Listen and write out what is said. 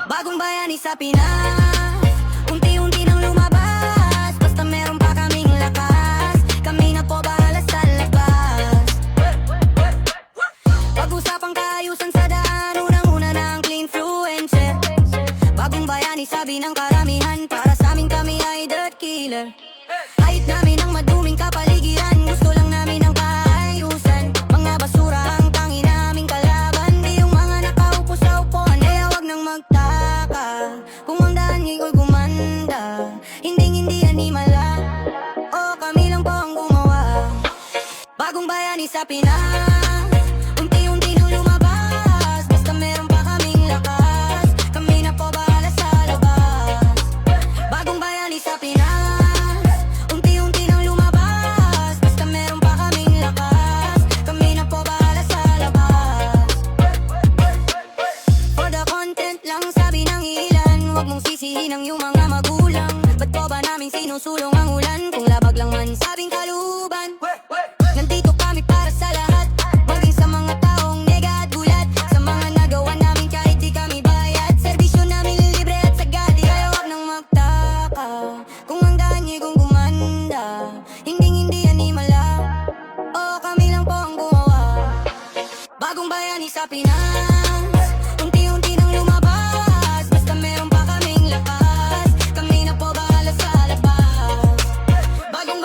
Bagong bayani sa Pinas, unti-unti nang lumabas. Basta meron pa kaming lakas, kami na po bahala sa labas. Pag-usapang kaayusan sa daan, unang-una na ang clean influencer. Bagong bayani sabi ng karamihan, para sa amin kami ay dirt killer. Kahit namin ang maduming kapaligiran, gusto lang namin ang kaayusan. Mga basura ang tangi naming kalaban, di yung mga nakaupo sa upuan. Kaya wag nang magtaka kung ang daan ngiko'y gumanda. Hindi yan himala, o kami lang po ang gumawa. Bagong bayani sa Pinas, unti-unti nang lumabas. Basta meron pa kaming lakas, kami na po bahala sa labas. Bagong bayani sa Pinas, unti-unti nang lumabas. Basta meron pa kaming lakas, kami na po bahala sa labas. For the content lang sabi ng ilan, huwag mong sisihin ang iyong mga magulang. Ba't po ba namin sinusulong ang ulan, kung labag lang man sabing kaluban? Nandito kami para sa lahat, maging sa mga taong nega at gulat. Sa mga nagawa namin kahit di kami bayad, serbisyo namin libre at sagad. Kaya wag nang magtaka kung ang daan niya kung gumanda. Hindi yan himala, o kami lang po ang gumawa. Bagong bayani sa Pinas, unti-unti nang lumabas.